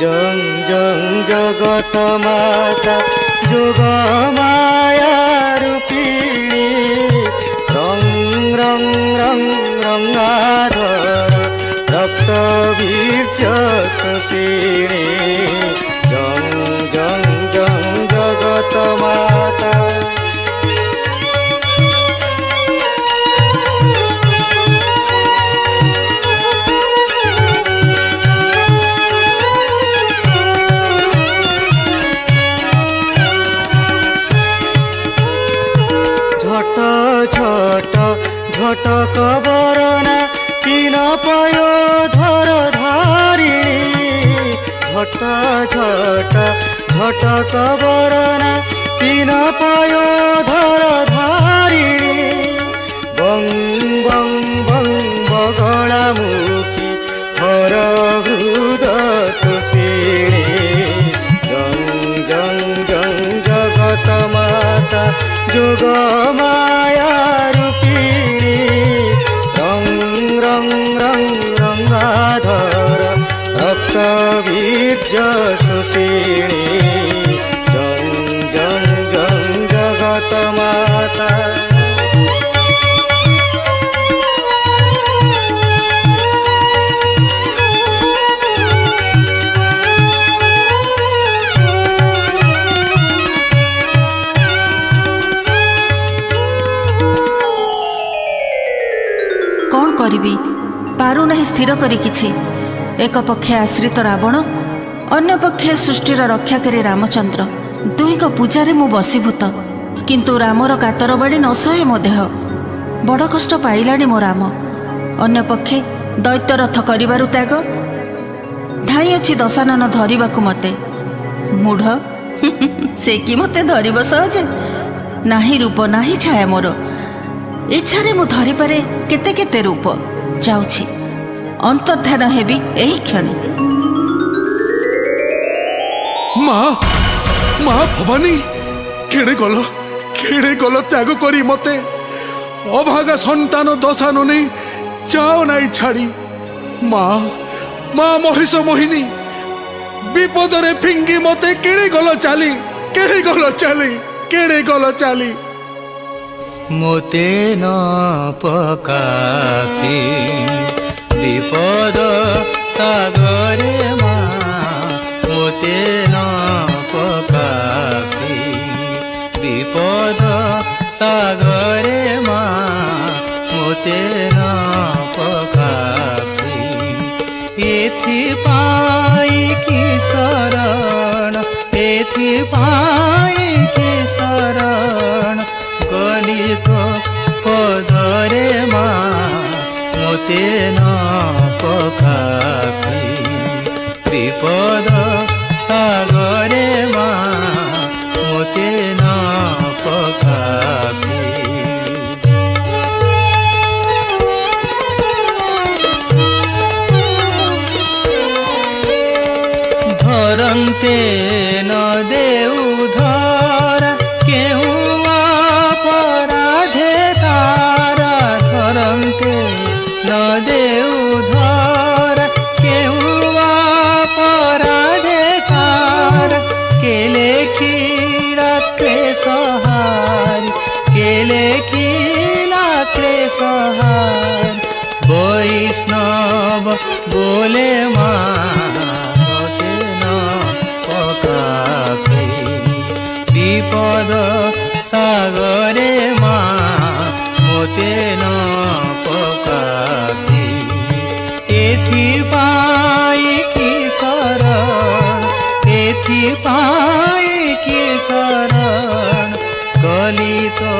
জং জং জগত মাতা যোগ মায়া রূপিণী রং রং রং রঙ্গাধর রক্ত বীর্য শোষিণী জং জং জং জগত মাতা। ঝট ঝট ঝটক বরনা পিন পয় ধর ধারিণী ঝট ঝট ঝটক বরনা পিন পয় ধর ধারিণী বং বং বং বগলামুখী হর হৃদ তুষিণী জং জং জং জগত মাতা যোগ মায়া রূপিণী রং রং রং রঙ্গাধর রক্ত বীর্য শোষিণী জং জং জং জগত মাতা। कौन करिबी पारु नहीं स्थिर करी किछि। एक पक्षे आश्रित रावण अन्य पक्षे सृष्टिर रक्षाकारी रामचंद्र दुईक पूजारे मु बसीभूत किंतु रामर कातर बाड़ी न सहे मो देह बड़ कष्ट पाइलाणी मो राम। अन्य पक्षे दैत्य रथ करिबारु त्याग धाई अछि दशानन धरिबाकु मते मूढ़ से कि मते धरिब सहजे नाही रूप नाही छाया मोर इच्छारे मु धरी पारे केते केते रूप जाउछि अंतर्धान हेबी एही क्षणे। माँ माँ भवानी केड़े गल त्याग करी मते अभागा संतान दशान नहीं जाओ नहीं छाड़ी माँ माँ महिष मोहिनी विपद रे फिंगी मते केड़े गल चाली मोते न पकापी विपद सागरे मोते न पकापी विपद सागरे मोते न पकापी एथिपाई की शरण एथिपाई की शरण गली तो पदरे मोते न पकापी विपद सागरे मोते न पकापी। धरन्ते न देउ धरा केहू अपराधे तारा धरन्ते न देउ धरा केहू अपराधे तारा केले खीरा क्लेशहारी केले खीला क्लेशहारी वैष्णव बोले मोते न पकापी विपद सागरे मोते न पकापी एथिपाई की शरण एथिपाई की शरण गली तो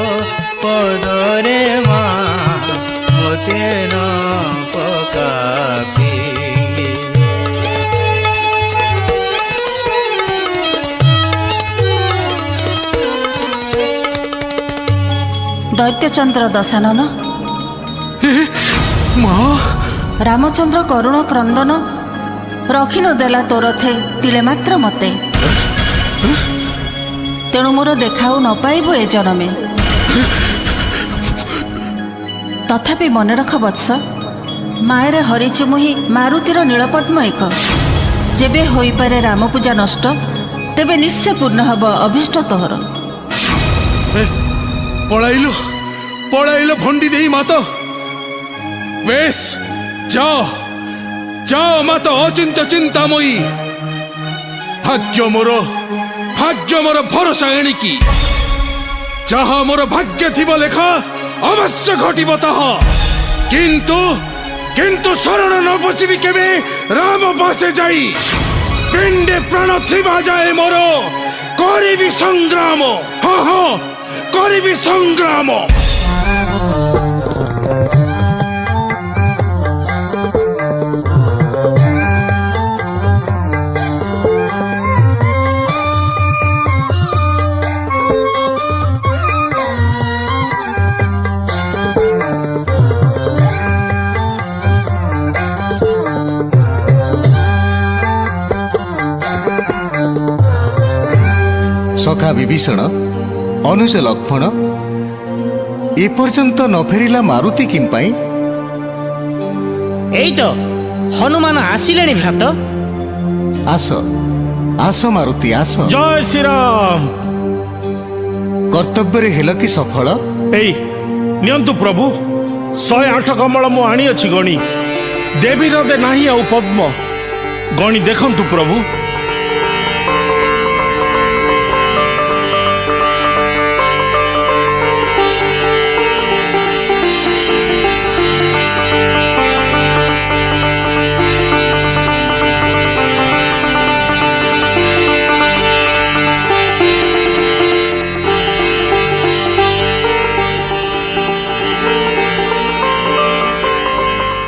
पदरे मोते न पकापी। दैत्यचंद्र दशानन माँ रामचंद्र करुण क्रंदन रखी न देला तोरथे तिले मात्र मते तेणु मोर देखाऊ न पाइबु ए जन्मे तथापि मन रख वत्स मायरे हरिची मुही मारुतिर नीलपद्म एक जेबे होई पारे राम पूजा नष्ट तेबे निश्चय पूर्ण हब अभिष्ट तोहर। पळाइलो पळाइलो भंडी देई मातो। बेस जाओ जाओ मातो अचिंत्य चिंतामयी। भाग्य मोर भरोसा एणिकी जहा मोर भाग्य थिब लेखा अवश्य घटिब ताहा। किंतु शरण न बसिबी केबे राम पासे जाई। पिंडे प्राण थिबा जाए मोर करिबी संग्राम। हाँ हाँ करिबी संग्राम। सखा विभीषण अनुज लक्ष्मण एपर्यंत न फेरिला मारुति किंपाई? एई तो हनुमान आसिलेଣି भ्रात। आस आस मारुति आस। जय श्री राम। कर्तव्य हेल कि सफल? एई नियंतु प्रभु 108 कमल मु आनी अछि गणी। देवी हृदय नाही आउ पद्म गणी देखंतु प्रभु।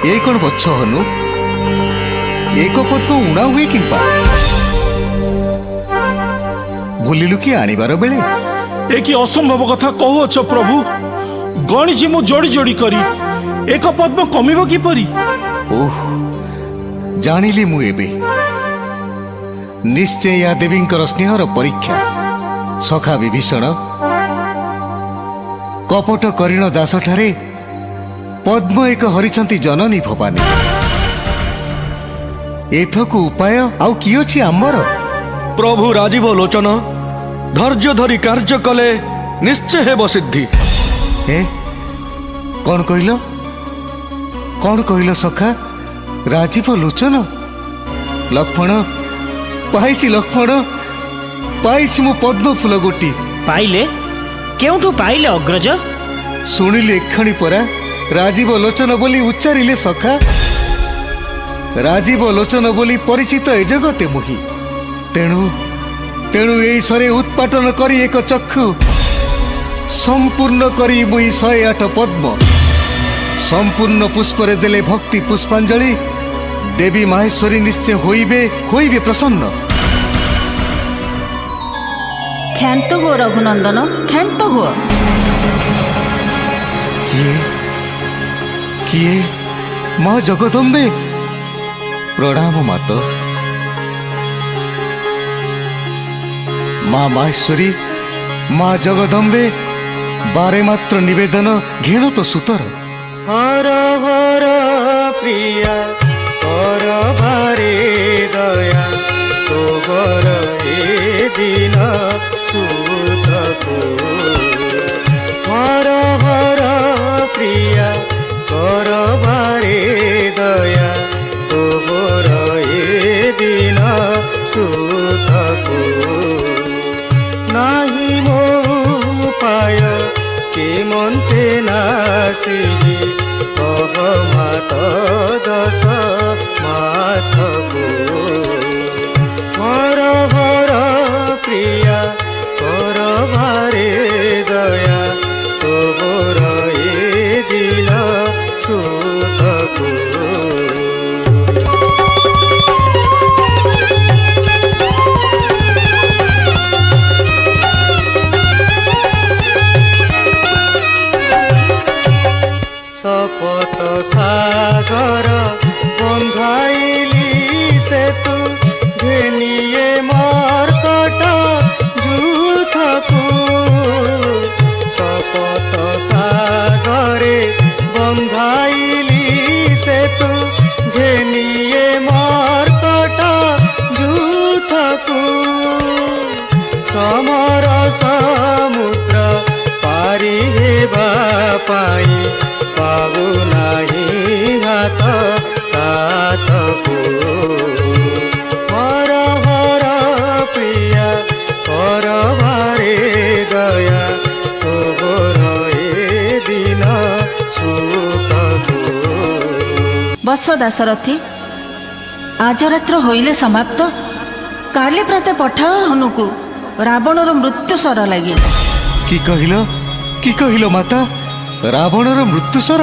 ये कौन बच्च हनु एक पद्म उणा हुए किंपा? भूलिलु कि आनिबार बेले? ए कि असंभव कथा कहूछ प्रभु। गणिजी मु जोड़ी जोड़ी करी एक पद्म कमिब किपरि? ओह जानिली मु एबे। निश्चय या देवींकर स्नेहर परीक्षा। सखा विभीषण कपट करीण दास ठारे पद्म एक हरिचंती जननी भवानी। एथकु उपाय आउ कि अछि आमर? प्रभु राजीव लोचन धैर्य धरी कार्य कले निश्चय हेब सिद्धि। ए कौन कहल सखा? राजीव लोचन? लक्ष्मण पाइसी मु पद्म फूल गोटी। पाइले केउठु पाइले अग्रज? शुणिले एखणी परा राजीव लोचन बोली उच्चारिले सखा। राजीव लोचन बोली परिचित ए जगते मुही। तेणु एई सरे उत्पाटन करी एक चक्षु संपूर्ण करी मुई 108 पद्म संपूर्ण पुष्परे देले भक्ति पुष्पांजलि देवी माहेश्वरी निश्चय होइबे प्रसन्न। क्षांत हो रघुनंदन क्षांत हो। किए माँ जगदम्बे? प्रणाम माता। माँ माहेश्वरी माँ जगदम्बे बारे मात्र निवेदन घेण तो सुतर। हर हर प्रिया कर भारे दया तो गर ए दिन सुतको। हर हर प्रिया कर भारे दया तो गर ए दिन सुतको। नाही मो उपाय के मन्ते नासिबी कह मात दश माथको। हर हर प्रिया कर भारे दया तो बर ए दिन सुतको। शपथ सागर ବସ ଦାସରଥୀ, ଆଜ ରାତ୍ର ହୋଇଲେ ସମାପ୍ତ। କାଲି ପ୍ରାତେ ପଠାଅ ହନୁକୁ ରାବଣର ମୃତ୍ୟୁ ସର ଲାଗି। କି କହିଲ ମାତା? ରାବଣର ମୃତ୍ୟୁସର?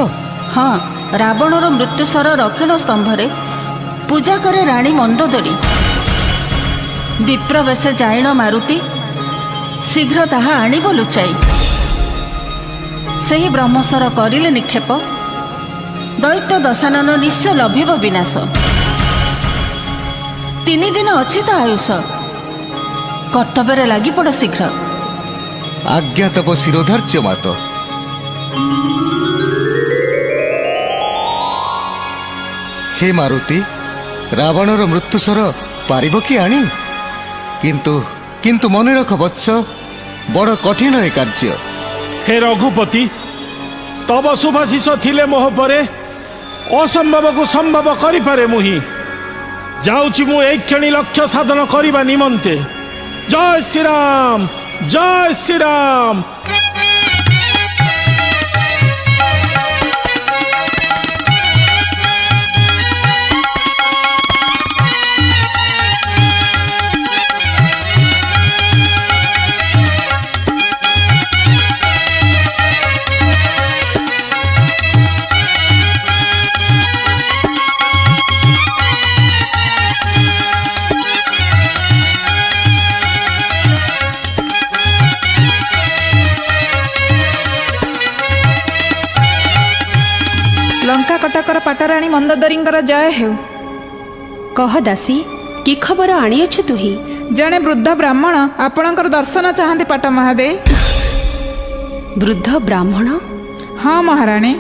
ହଁ, ରାବଣର ମୃତ୍ୟୁସର ରକ୍ଷଣ ସ୍ତମ୍ଭରେ ପୂଜା କରେ ରାଣୀ ମନ୍ଦୋଦରୀ। ବିପ୍ରବେଶେ ଜାଇଣ ମାରୁତି, ଶୀଘ୍ର ତାହା ଆଣିବ ଲୁଚାଇ। ସେହି ବ୍ରହ୍ମସର କରିଲେ ନିକ୍ଷେପ, ଦୈତ୍ୟ ଦଶାନନ ନିଶ୍ଚୟ ଲଭିବ ବିନାଶ। 3 ଦିନ ଅଛି ତା ଆୟୁଷ, କର୍ତ୍ତବ୍ୟରେ ଲାଗି ପଡ଼ ଶୀଘ୍ର। ଆଜ୍ଞା ତବ ଶିରୋଧାର୍ଯ୍ୟ ମାତ। ହେ ମାରୁତି, ରାବଣର ମୃତ୍ୟୁସର ପାରିବ କି ଆଣି? କିନ୍ତୁ ମନେ ରଖ ବତ୍ସ, ବଡ଼ କଠିନ ଏ କାର୍ଯ୍ୟ। ହେ ରଘୁପତି, ତବ ଶୁଭାଶିଷ ଥିଲେ ମୋହ ପରେ ଅସମ୍ଭବକୁ ସମ୍ଭବ କରିପାରେ ମୁହିଁ। ଯାଉଛି ମୁଁ ଏଇ କ୍ଷଣି ଲକ୍ଷ୍ୟ ସାଧନ କରିବା ନିମନ୍ତେ। ଜୟ ଶ୍ରୀରାମ, ଜୟ ଶ୍ରୀରାମ। ଲଙ୍କା କଟକର ପାଟରାଣୀ ମନ୍ଦୋଦରୀଙ୍କର ଜୟ ହେଉ। କହ ଦାସୀ, କି ଖବର ଆଣିଅଛୁ ତୁହି? ଜଣେ ବୃଦ୍ଧ ବ୍ରାହ୍ମଣ ଆପଣଙ୍କର ଦର୍ଶନ ଚାହାନ୍ତି ପାଟ ମହାଦେଇ। ବୃଦ୍ଧ ବ୍ରାହ୍ମଣ? ହଁ ମହାରାଣୀ।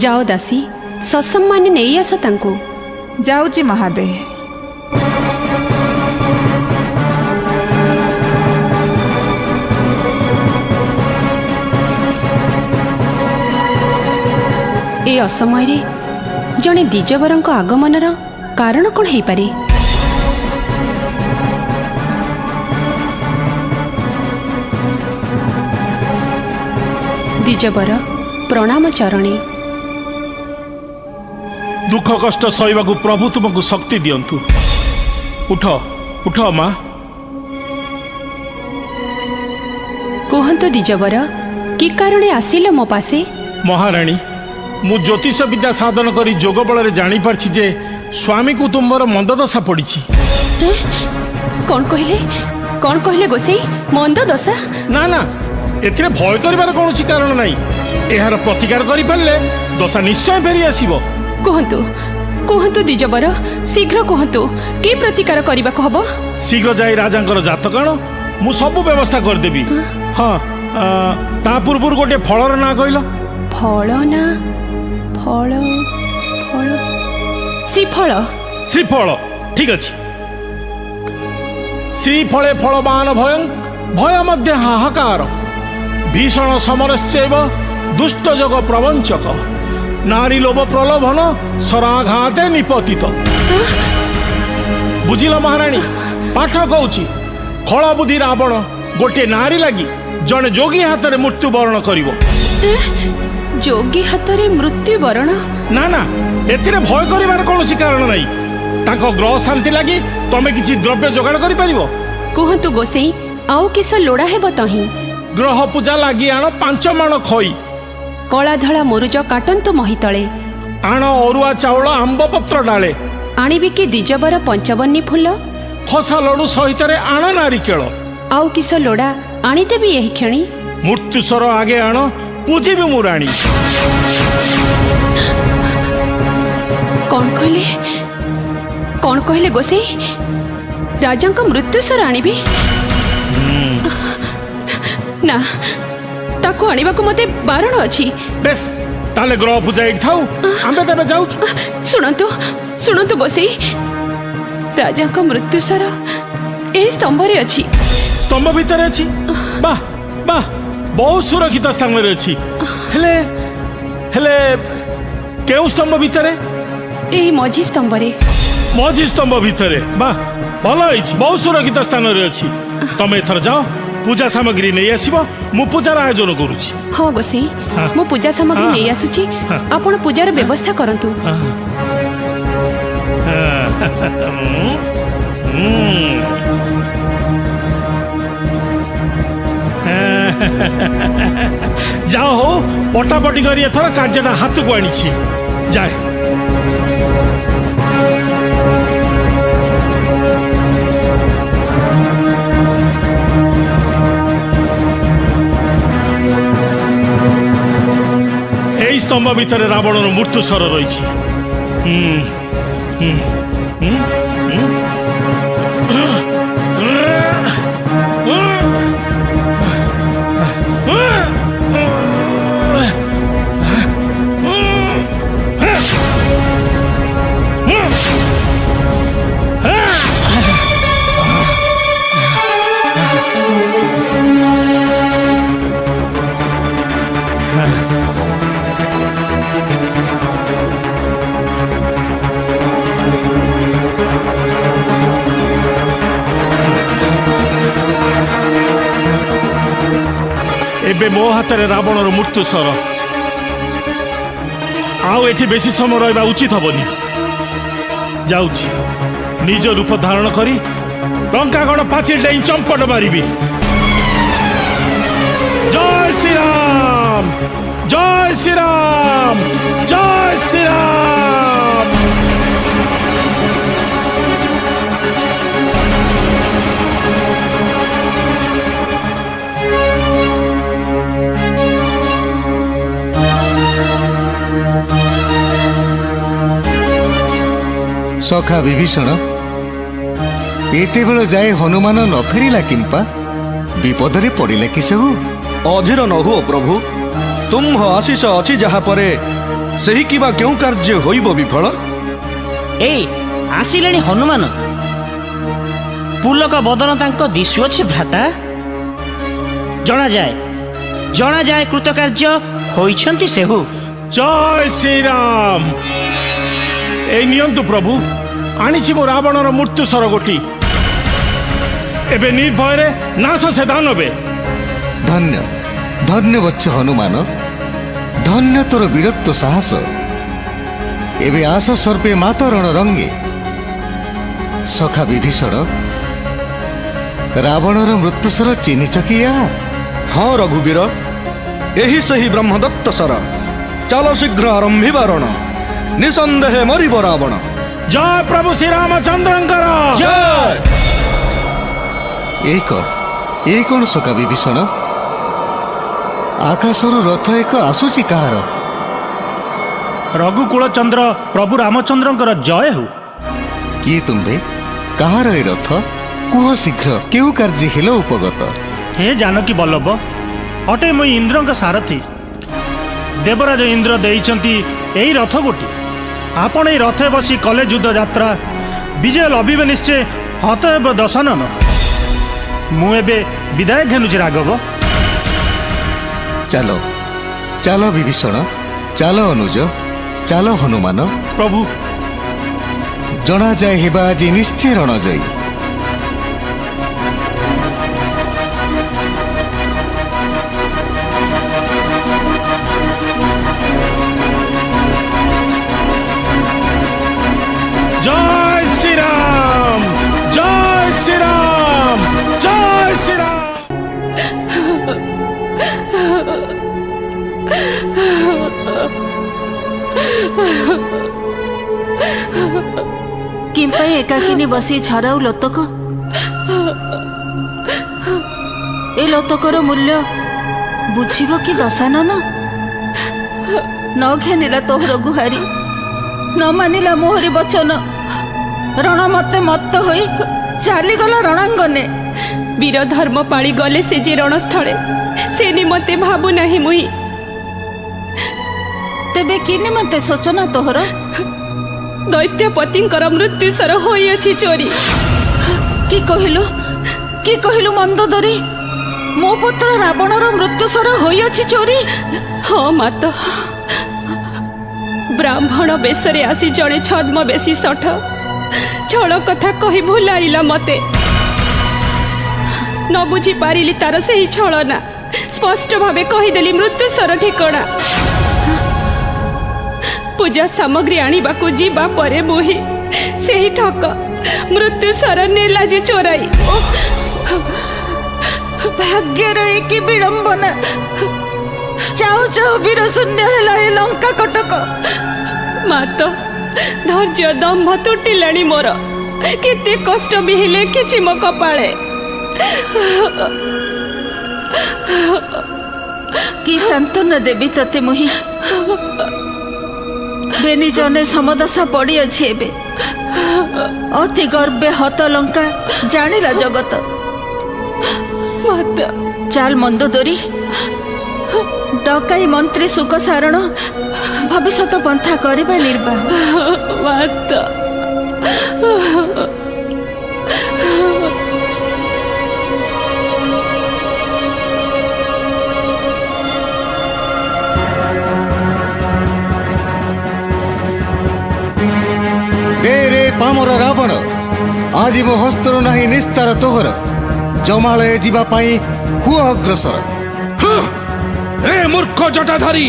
ଯାଅ ଦାସୀ, ସସମ୍ମାନେ ନେଇ ଆସ ତାଙ୍କୁ। ଯାଉଛି ମହାଦେଇ। ଏ ଅସମୟରେ ଜଣେ ଦ୍ୱିଜବରଙ୍କ ଆଗମନର କାରଣ କ'ଣ ହେଇପାରେ? ଦ୍ୱିଜବର ପ୍ରଣାମ ଚରଣୀ। ଦୁଃଖ କଷ୍ଟ ସହିବାକୁ ପ୍ରଭୁ ତୁମକୁ ଶକ୍ତି ଦିଅନ୍ତୁ। ଉଠ ଉଠ ମା। କୁହନ୍ତୁ ଦ୍ୱିଜବର, କି କାରଣେ ଆସିଲ ମୋ ପାଶେ? ମହାରାଣୀ, ମୁଁ ଜ୍ୟୋତିଷ ବିଦ୍ୟା ସାଧନ କରି ଯୋଗ ବଳରେ ଜାଣିପାରିଛି ଯେ ସ୍ୱାମୀକୁ ତୁମର ମନ୍ଦଦଶା ପଡ଼ିଛି। କ'ଣ କହିଲେ ଗୋସେଇ? ମନ୍ଦ ଦଶା? ନା ନା, ଏଥିରେ ଭୟ କରିବାର କୌଣସି କାରଣ ନାହିଁ। ଏହାର ପ୍ରତିକାର କରିପାରିଲେ ଦଶା ନିଶ୍ଚୟ ଫେରି ଆସିବ। କୁହନ୍ତୁ ଦ୍ୱିଜବର, ଶୀଘ୍ର କୁହନ୍ତୁ, କି ପ୍ରତିକାର କରିବାକୁ ହବ? ଶୀଘ୍ର ଯାଇ ରାଜାଙ୍କର ଜାତକ ଆଣ, ମୁଁ ସବୁ ବ୍ୟବସ୍ଥା କରିଦେବି। ହଁ, ତା ପୂର୍ବରୁ ଗୋଟିଏ ଫଳର ନାଁ କହିଲ। ଫଳ ନା? ଫଳ ଫଳ ଶ୍ରୀଫଳ। ଶ୍ରୀଫଳ, ଠିକ ଅଛି। ଶ୍ରୀଫଳେ ଫଳବାନ ଭୟଂ, ଭୟ ମଧ୍ୟ ହାହାକାର। ଭୀଷଣ ସମରସ୍ୟୈବ ଦୁଷ୍ଟ ଯୋଗ ପ୍ରବଞ୍ଚକ। ନାରୀ ଲୋଭ ପ୍ରଲୋଭନ ସରାଘାତେ ନିପତିତ। ବୁଝିଲ ମହାରାଣୀ, ପାଠ କହୁଛି। ଖଳ ବୁଦ୍ଧି ରାବଣ ଗୋଟିଏ ନାରୀ ଲାଗି ଜଣେ ଯୋଗୀ ହାତରେ ମୃତ୍ୟୁବରଣ କରିବ। ଯୋଗୀ ହାତରେ ମୃତ୍ୟୁବରଣ? ନା ନା, ଏଥିରେ ଭୟ କରିବାର କୌଣସି କାରଣ ନାହିଁ। ତାଙ୍କ ଗ୍ରହ ଶାନ୍ତି ଲାଗି ତମେ କିଛି ଦ୍ରବ୍ୟ ଯୋଗାଡ଼ କରିପାରିବ? କୁହନ୍ତୁ ଗୋସେଇ, ଆଉ କିସ ଲୋଡ଼ା ହେବ ତହିଁ? ଗ୍ରହ ପୂଜା ଲାଗି ଆଣ 5 ମାଣ ଖଇ। କଳା ଧଳା ମୁରୁଜ କାଟନ୍ତୁ ମହିତଳେ। ଆଣ ଅରୁଆ ଚାଉଳ ଆମ୍ବପତ୍ର ଡାଳେ। ଆଣିବି କି ଦ୍ୱିଜବର ପଞ୍ଚବର୍ଣ୍ଣୀ ଫୁଲ? ଖସା ଲଡୁ ସହିତରେ ଆଣ ନାରିକେଳ। ଆଉ କିସ ଲୋଡ଼ା ଆଣିଦେବି ଏହି କ୍ଷଣି। ମୃତ୍ୟୁସର ଆଗେ ଆଣ, ପୂଜିବି ମୁଁ ରାଣୀ। କ'ଣ କହିଲେ ଗୋସେଇ? ରାଜାଙ୍କ ମୃତ୍ୟୁସର ଆଣିବି? ନା, ତାକୁ ଆଣିବାକୁ ମୋତେ ବାରଣ ଅଛି। ବେଶ, ତାହେଲେ ଗ୍ରହ ପୂଜା ଏଇଠି ଥାଉ, ଆମେ ତେବେ ଯାଉଛୁ। ଶୁଣନ୍ତୁ ଗୋସେଇ, ରାଜାଙ୍କ ମୃତ୍ୟୁସର ଏହି ସ୍ତମ୍ଭରେ ଅଛି। ସ୍ତମ୍ଭ ଭିତରେ ଅଛି? ବାଃ ବାଃ, ବହୁତ ସୁରକ୍ଷିତ ସ୍ଥାନରେ ଅଛି। ହେଲେ କେଉଁ ସ୍ତମ୍ଭ ଭିତରେ? ଏହି ମଝି ସ୍ତମ୍ଭରେ। ମଝି ସ୍ତମ୍ଭ ଭିତରେ? ବାଃ, ଭଲ ହେଇଛି, ବହୁତ ସୁରକ୍ଷିତ ସ୍ଥାନରେ ଅଛି। ତମେ ଏଥର ଯାଅ, ପୂଜା ସାମଗ୍ରୀ ନେଇ ଆସିବ, ମୁଁ ପୂଜାର ଆୟୋଜନ କରୁଛି। ହଁ ଗୋସେଇ, ମୁଁ ପୂଜା ସାମଗ୍ରୀ ନେଇ ଆସୁଛି, ଆପଣ ପୂଜାର ବ୍ୟବସ୍ଥା କରନ୍ତୁ। ଯାହା ହଉ ପଟାପଟି କରି ଏଥର କାର୍ଯ୍ୟଟା ହାତକୁ ଆଣିଛି ଯାଏ। এই স্তম্ভ ভিতরে রাবণর মৃত্যু স্বর রয়েছে। ଏବେ ମୋ ହାତରେ ରାବଣର ମୃତ୍ୟୁ ସ୍ୱର। ଆଉ ଏଠି ବେଶୀ ସମୟ ରହିବା ଉଚିତ ହବନି। ଯାଉଛି ନିଜ ରୂପ ଧାରଣ କରି ଲଙ୍କାଗଡ଼ ପାଚିଲ ଡେଇଁ ଚମ୍ପଟ ମାରିବି। ଜୟ ଶ୍ରୀରାମ, ଜୟ ଶ୍ରୀରାମ, ଜୟ ଶ୍ରୀରାମ। ସଖା ବିଭୀଷଣ, ଏତେବେଳ ଯାଏ ହନୁମାନ ନ ଫେରିଲା କିମ୍ପା? ବିପଦରେ ପଡ଼ିଲା କି ସବୁ? ଅଧୀର ନ ହୁଅ ପ୍ରଭୁ, ତୁମ୍ଭ ଆଶିଷ ଅଛି ଯାହା ପରେ ସେହି କିବା କେଉଁ କାର୍ଯ୍ୟ ହୋଇବ ବିଫଳ? ଏଇ ଆସିଲେଣି ହନୁମାନ। ପୁଲକ ବଦନ ତାଙ୍କ ଦିଶୁଅଛି ଭ୍ରାତା। ଜଣାଯାଏ କୃତକାର୍ଯ୍ୟ ହୋଇଛନ୍ତି ସେହୁ। ଜୟ ଶ୍ରୀରାମ। এই নিয়ন্তু প্রভু, আনিছি মো রাবণর মৃত্যু স্বরগোটি। এবে নির্ভୟରେ নাশ ସେ ଦାନବେ। ଧନ୍ୟ ଧନ୍ୟ ବତ୍ସ ହନୁମାନ, ଧନ୍ୟ ତୋର ବୀରତ୍ୱ ସାହସ। ଏବେ ଆସ ସର୍ପେ ମାତ ରଣ ରଙ୍ଗେ। ସଖା ବିଭୀଷଣ, ରାବଣର ମୃତ୍ୟୁସ୍ୱର ଚିହ୍ନିଛ କି ୟା? ହଁ ରଘୁବୀର, ଏହି ସେହି ବ୍ରହ୍ମଦତ୍ତ ସ୍ୱର। ଚାଲ ଶୀଘ୍ର ଆରମ୍ଭିବା ରଣ, ନିସନ୍ଦେହେ ମରିବ ରାବଣ। ଜୟ ପ୍ରଭୁ ଶ୍ରୀରାମଚନ୍ଦ୍ରଙ୍କର ଜୟ। ଏ କଣ ସଖା ବିଭୀଷଣ? ଆକାଶରୁ ରଥ ଏକ ଆସୁଛି କାହାର? ରଘୁକୁଳଚନ୍ଦ୍ର ପ୍ରଭୁ ରାମଚନ୍ଦ୍ରଙ୍କର ଜୟ ହେଉ। କିଏ ତୁମ୍ଭେ? କାହାର ଏ ରଥ? କୁହ ଶୀଘ୍ର, କେଉଁ କାର୍ଯ୍ୟ ହେଲ ଉପଗତ? ହେ ଜାନକୀ ବଲ୍ଲଭ, ଅଟେ ମୁଁ ଇନ୍ଦ୍ରଙ୍କ ସାରଥୀ। ଦେବରାଜ ଇନ୍ଦ୍ର ଦେଇଛନ୍ତି ଏଇ ରଥ ଗୋଟି। ଆପଣ ଏଇ ରଥେ ବସି କଲେ ଯୁଦ୍ଧ ଯାତ୍ରା, ବିଜୟ ଲଭିବେ ନିଶ୍ଚୟ। ହତଏବ ଦଶାନନ। ମୁଁ ଏବେ ବିଦାୟ ଘେନୁଛି ରାଘବ। ଚାଲ ଚାଲ ବିଭୀଷଣ, ଚାଲ ଅନୁଜ, ଚାଲ ହନୁମାନ। ପ୍ରଭୁ, ଜଣାଯାଏ ହେବା ଆଜି ନିଶ୍ଚୟ ରଣଜୟୀ। জয় শ্রীরাম, জয় শ্রীরাম, জয় শ্রীরাম। କିମ୍ପାଇଁ ଏକାକିନୀ ବସି ଝରାଉ ଲୋତକ? ଏ ଲୋତକର ମୂଲ୍ୟ ବୁଝିବ କି ଦଶାନନ? ନ ଘେନିଲା ତୋହର ଗୁହାରି, ନ ମାନିଲା ମୋହରି ବଚନ। ରଣ ମତେ ମତ୍ତ ହୋଇ ଚାଲିଗଲା ରଣାଙ୍ଗନେ। ବୀର ଧର୍ମ ପାଳି ଗଲେ ସେ ଯେ ରଣସ୍ଥଳେ, ସେ ନିମନ୍ତେ ଭାବୁ ନାହିଁ ମୁଇଁ। ତେବେ କି ନିମନ୍ତେ ଶୋଚନା ତୋହର? ଦୈତ୍ୟପତିଙ୍କର ମୃତ୍ୟୁସ୍ୱର ହୋଇଅଛି ଚୋରି। କି କହିଲୁ ମନ୍ଦୋଦରୀ? ମୋ ପୁତ୍ର ରାବଣର ମୃତ୍ୟୁସ୍ୱର ହୋଇଅଛି ଚୋରି? ହଁ ମାତ, ବ୍ରାହ୍ମଣ ବେଶରେ ଆସି ଜଣେ ଛଦ୍ମବେଶୀ ଶଠ ଛଳ କଥା କହି ଭୁଲାଇଲା ମତେ। ନ ବୁଝି ପାରିଲି ତାର ସେହି ଛଳନା। ସ୍ପଷ୍ଟ ଭାବେ କହିଦେଲି ମୃତ୍ୟୁସ୍ୱର ଠିକଣା। ପୂଜା ସାମଗ୍ରୀ ଆଣିବାକୁ ଯିବା ପରେ ମୁହିଁ से ही ठक मृत्यु सर नेला जे चोराई। भाग्यर की विडंबना चाहू चाहू वीर शून्य है लंका कटक। मात धैर्य दम्भ तुटिलाणी मोर केते कष्ट भी हेले किछि मो कपाळे। कि सांत्वना देवी तते मुही बेनी जने समदशा पड़ी अछि एबे। अति गर्वे हत लंका जानिला जगत। मात चाल मंदोदरी डकाई मंत्री सुख सारण भविष्यत पंथा करबा निर्वाह। मात रे पामर रावण आज मो हस्तर नाही निस्तार तोहर जमालय जीवा पाई हुआ अग्रसर। ए मूर्ख जटाधारी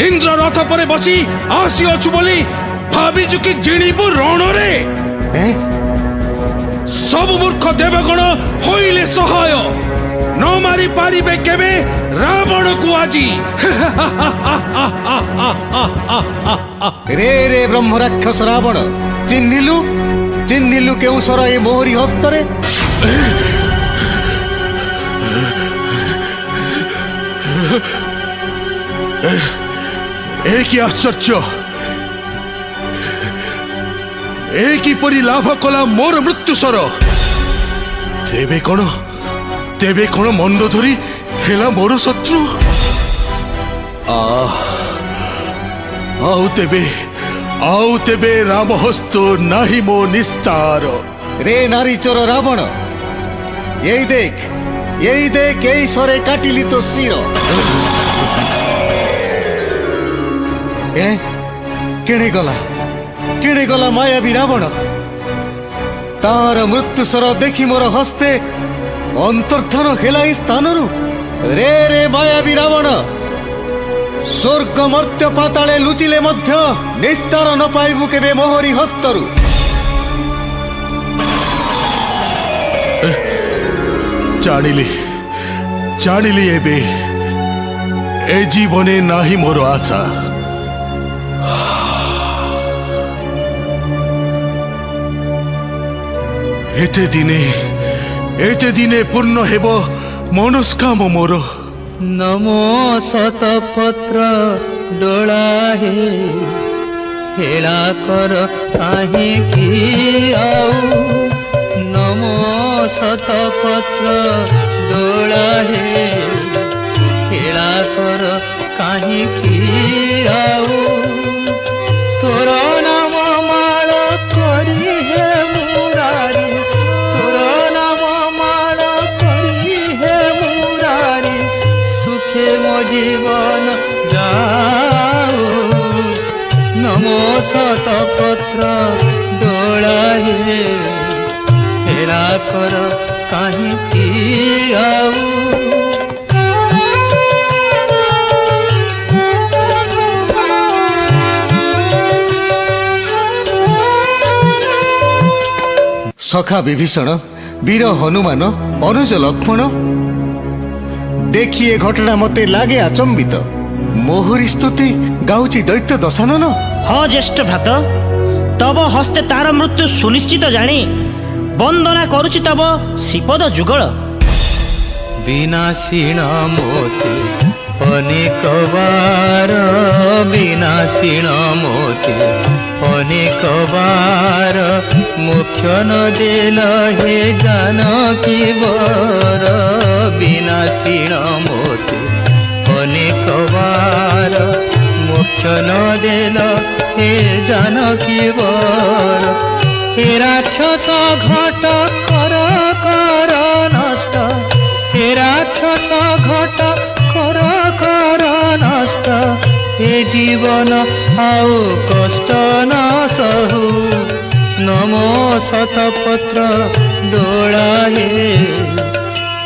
इंद्र रथ पर बसी आसी अछु बोली भाविजु कि जिणीबु रण रे। सब मूर्ख देवगण होइले सहाय न मारी पारिबे केबे रावण को आजी। रे रे ब्रह्म राक्षस रावण चिन्हिलु चिन्हिलु केउ सर ए मोहरी हस्तरे। एक ही आश्चर्य एक ही परी लाभ कला मोर मृत्यु सर। तेबे कौन मंदोदरी हेला मोर शत्रु। आउ तेबे राम हस्तो नाही मो निस्तार। रे नारी चोर रावण यही देख यही सरे काटिली तो सिर। केणे गला मायावी रावण तार मृत्यु सर देखी मोर हस्ते अंतर्धन हेला स्थानरू। रे रे मायावी रावण स्वर्ग मर्त्य पाताले लुचिले मध्य निस्तार न पाइबु केबे मोहरी हस्तरू। जानिली एबे ए जीवने नाही मोर आशा। एते दिने पूर्ण हेबो मनस्काम मोर। नमो शतपत्र डोला हेला कर काहींकि आउ। नमो शतपत्र डोला हेला कर काहींकि आउ। तोर नाम माळ करी हे मुरारी तोर नाम माळ करी हे मुरारी सुखे मो जीवन जाऊ। नमो शतपत्र डोला हेला कर काहींकि आउ। सखा विभीषण वीर हनुमान अनुज लक्ष्मण देखिए घटना मते लागे अचंबित। मोहरी स्तुति गाउची दैत्य दशानन। हाँ ज्येष्ठ भ्रात तब हस्ते तार मृत्यु सुनिश्चित जानी वंदना करुछि तब श्रीपद जुगल। विनाशीण मोते अनेक बार विनाशीण मोते अनेक बार मुख्य न देल हे जानकी वर। विनाशीण मोते अनेक बार मुख्य न देल हे जानकी वर। हे राक्षस घट कर कर नष्ट हे राक्षस घट कर कर नष्ट। हे जीवन आउ कष्ट न सहु। नमो शतपत्र डोला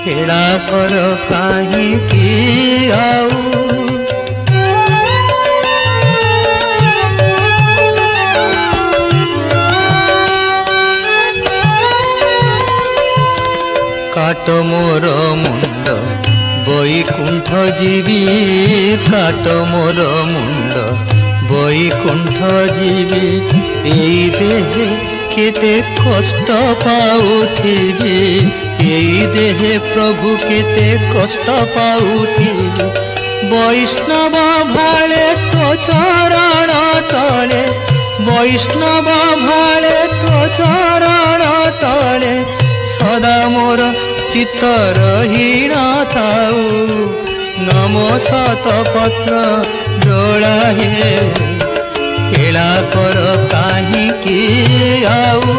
हेला कर काहींकि आउ। काट मोर मुंड बैकुंठ जीवी काट मोर मुंड बैकुंठ जीवी एई देहे केते कष्ट पाउथिबी एई देहे प्रभु केते कष्ट पाउथिबी वैष्णव भाले तो चरण तले वैष्णव भाले तो चरण तले सदा मोर चित्तर हीन थाऊ नमो शतपत्र जोड़ा हे हेला कर काहींकी आऊ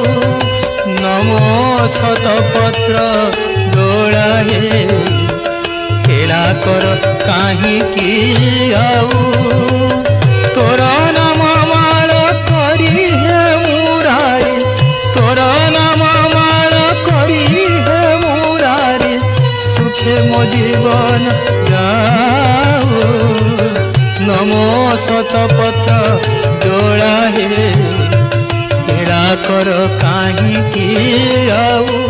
नमो शतपत्र जोड़ा हे हेला कर काहींकी आऊ तोर नाम माळ करी हे मुरारी तोर नाम माळ करी हे मुरारी सुखे मो जीवन जाऊ नमो शतपत्र जोड़ा हे हेला कर काहींकी आऊ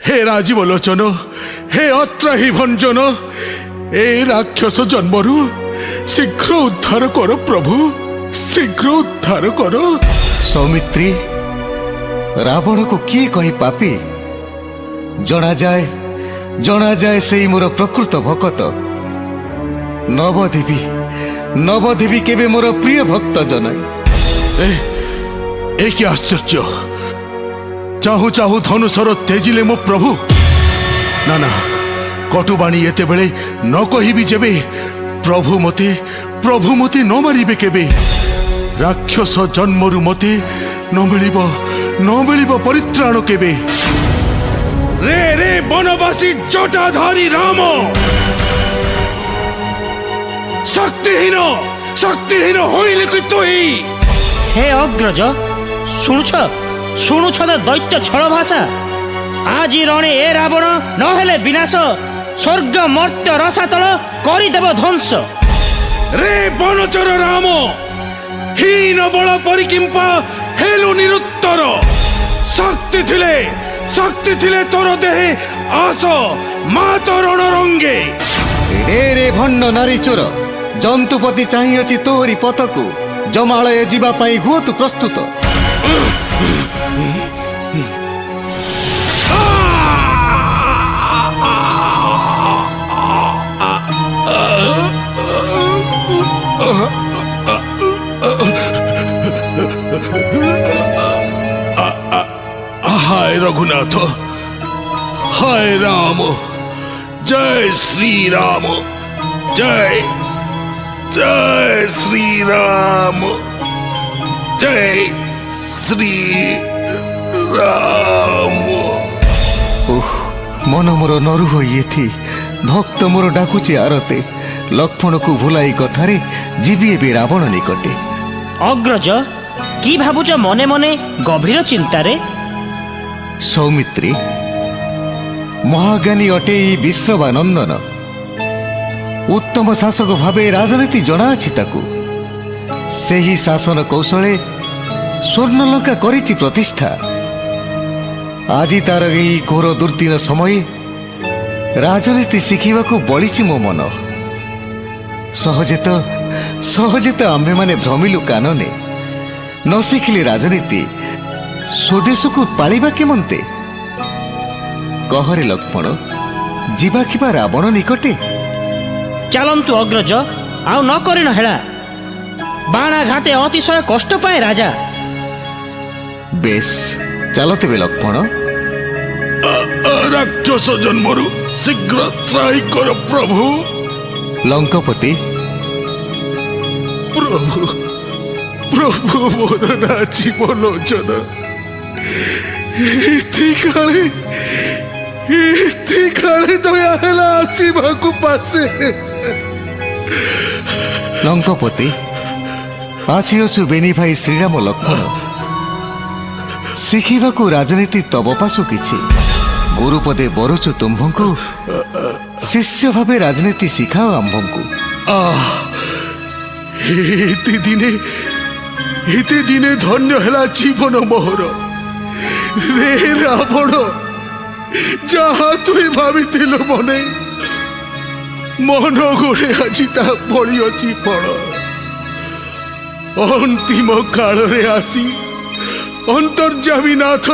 हे राजीव लोचन हे अत्राही भंजन ए राक्षस जन्मरु शीघ्र उद्धार कर प्रभु शीघ्र उद्धार कर। सौमित्री रावण को किए कही पापी जना जाए से मोर प्रकृत भकत नवदेवी केबे मोर प्रिय भक्त जनाई ए कि आश्चर्य चाहू चाहू धनुषर तेजिले मो प्रभु ना ना कटुबाणी एते बेले न कहिबी जेबे प्रभु मते न मारिबे केबे राक्षस जन्मरु मते न मिलिब परित्राण केबे रे रे वनवासी जटाधारी राम शक्तिहीन होइले कि तुई हे अग्रज शुणुछ तो दैत्य छल भाषा आज रणे ए रावण नहेले विनाश स्वर्ग मर्त्य रसातल करिदेव ध्वंस रे बनचर राम हीन बल परिकिंपा हेलु निरुत्तर शक्ति थिले तोर देहे आस मात रणरंगे रे भण्ड नारी चोर जंतुपति चाहि अछि तोहरी पथकु जमालय जीवा पाई हुओ तु प्रस्तुत हाय रघुनाथ हाय राम जय श्री राम जय श्री राम जय श्री राम। ओह मन मोर नरु होई थी भक्त मोर डाकुची आरते लक्ष्मण को भुलाई कथारे जीवी एबे रावण निकटे। अग्रज की भाबुच मने मने गभीर चिंतारे सौमित्री महाज्ञानी अटे विश्रवानंदन उत्तम शासक भावे राजनीति जना अछि ताकू सेही शासन कौशले स्वर्णलंका करिछि प्रतिष्ठा आज तार एही घोर दुर्दिन समय राजनीति शिखिबाकू बळिछि मो मन सहजे तो आम्भे माने भ्रमिलु कानने न शिखिले राजनीति स्वदेश को पालिबा केमंते कहरे लक्ष्मण जीवा किबा रावण निकटे चलंतु अग्रज आउ न करिन हेला बाणा घाते अतिशय कष्ट पाए राजा बेस चलते बे लक्ष्मण राक्षस जन्मरु शीघ्र त्राही कर प्रभु लंकापति प्रभु मोर नाचिब लोचन काले दया हेला आसीबाकू पासे लंकापति आसीअसु बेनी भाई श्रीराम लक्ष्मण शिखिबाकू राजनीति तब पासु किछि गुरुपदे बरुचु तुम्भंकु शिष्य भावे राजनीति शिखाओ आम्भंकु ଏତେ ଦିନେ ଧନ୍ୟ ହେଲା ଜୀବନ ମୋହର। ରେ ରାବଣ, ଯାହା ତୁଇ ଭାବିଥିଲୁ ମନେ ମନ ଗୋଡ଼େ ଆଜି ତା ପଡ଼ିଅଛି ଫଳ। ଅନ୍ତିମ କାଳରେ ଆସି ଅନ୍ତର୍ଯାମୀ ନାଥ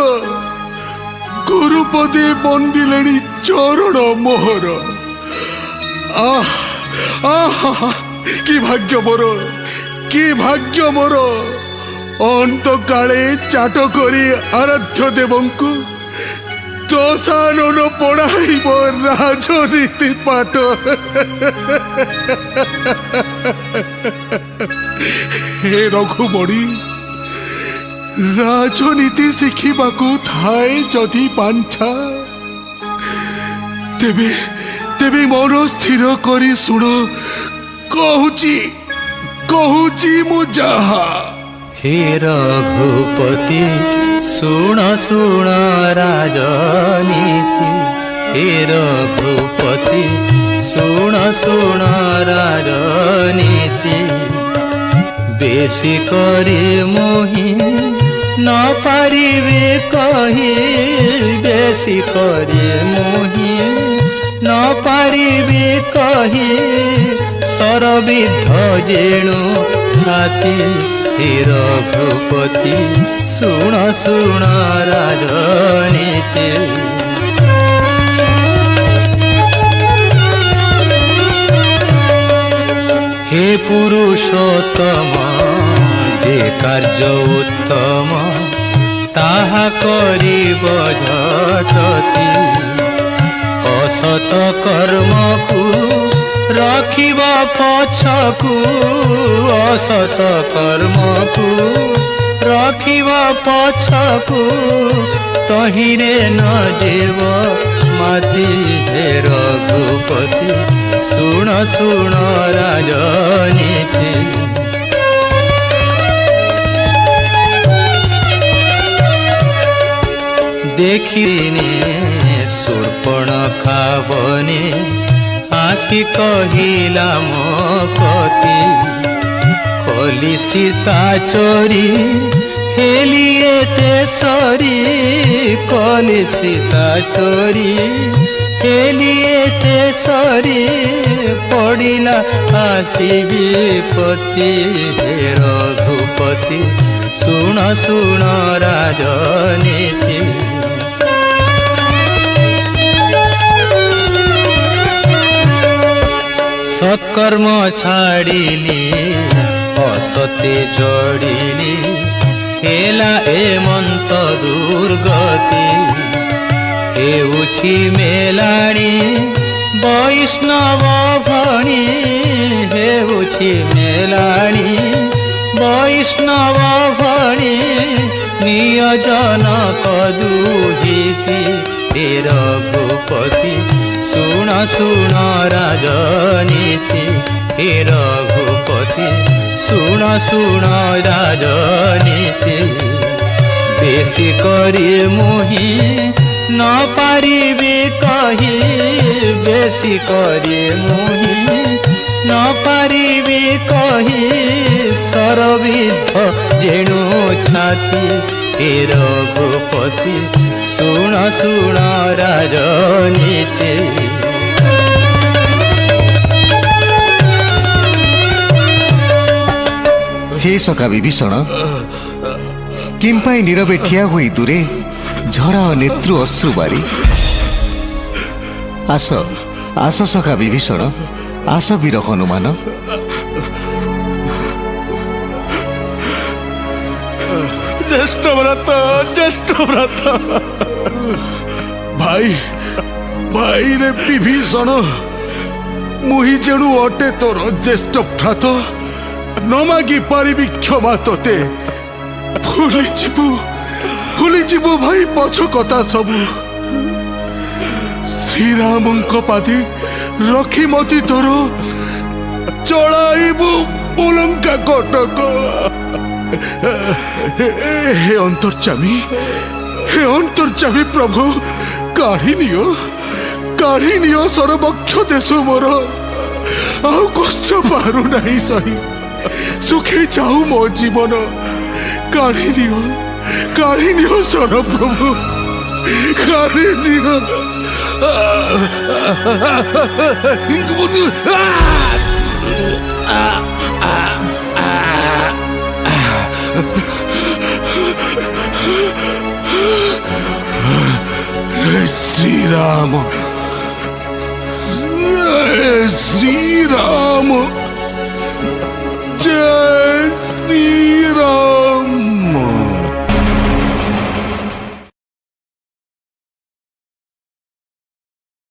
ଗୁରୁପଦେ ବନ୍ଦିଲେଣି ଚରଣ ମୋହର। କି ଭାଗ୍ୟ ମୋର, କି ଭାଗ୍ୟ ମୋର। ଅନ୍ତକାଳେ ଚାଟ କରି ଆରାଧ୍ୟ ଦେବଙ୍କୁ ଦଶାନନ ପଢ଼ାଇବ ରାଜନୀତି ପାଠ। ହେ ରଘୁମଣି, ରାଜନୀତି ଶିଖିବାକୁ ଥାଏ ଯଦି ପାଞ୍ଛା, ତେବେ ମନ ସ୍ଥିର କରି ଶୁଣ, କହୁଛି ମୁଁ ଯାହା। हे रघुपति सुण सुण राजनीति, हे रघुपति सुण सुण राजनीति। बेसी करी मोहि न पारिबे कही, बेसी करी मोहि न पारिबे कही। सरबिद्ध जेणु छाती, हे रघुपति सुण सुण राजनीति। हे पुरुषोत्तम जे कार्य उत्तम, ताहा करिब झटति। असत कर्मकु रखिबा पछकु, असत कर्मकु रखिबा पछकु। तहिरे न देव माती, हे रघुपति सुण सुण राजनीति। देखिने शूर्पणखा बने आसी कहिला मो कति। कली सीता चोरी हेली एते सरी, कली सीता चोरी हेली एते सरी। पड़िला आसी विपत्ति, हे रघुपति सुण सुण राजनीति। सत्कर्म छाड़िली असते जोड़िली, हेला एमंत दुर्गति। हेउछि मेलाणी वैष्णव भणी, हेउछि मेलाणी वैष्णव भणी। नियोजन कदुहिति, हे रघुपति सुण सुण राजनीति। हे रघुपति सुण सुण राजनीति। बेसी करी मोहि न पारिबे कही, बेसी करी मोहि न पारिबे कही। सरबिद्ध जेणु छाती, हे रघुपति सुण सुण राजनीति। हे सखा विभीषण, किंपाई नीरवे ठिया हुई दूरे झरा नेत्रु अश्रु बारी। आस आस सखा विभीषण, आस वीर हनुमान। ज्येष्ठ व्रत, ज्येष्ठ व्रत। भाई रे विभीषण, मुहि जेणु अटे तोर ज्येष्ठ भ्रात, न मागि पारिबि क्षमा तोते। भूली जीवु भाई पछ कथा सबु। श्रीरामंक पादे रखी मती तोर चलाइबु उलंका कटक। हे अंतर्जामी प्रभु, काढ़ी नियो सरबक्ष देश मोर। आउ कष्ट पारु नहीं सही। सुखी जाऊ मो जीवन काढ़ी नियो सर प्रभु काढ़ी नियो श्री राम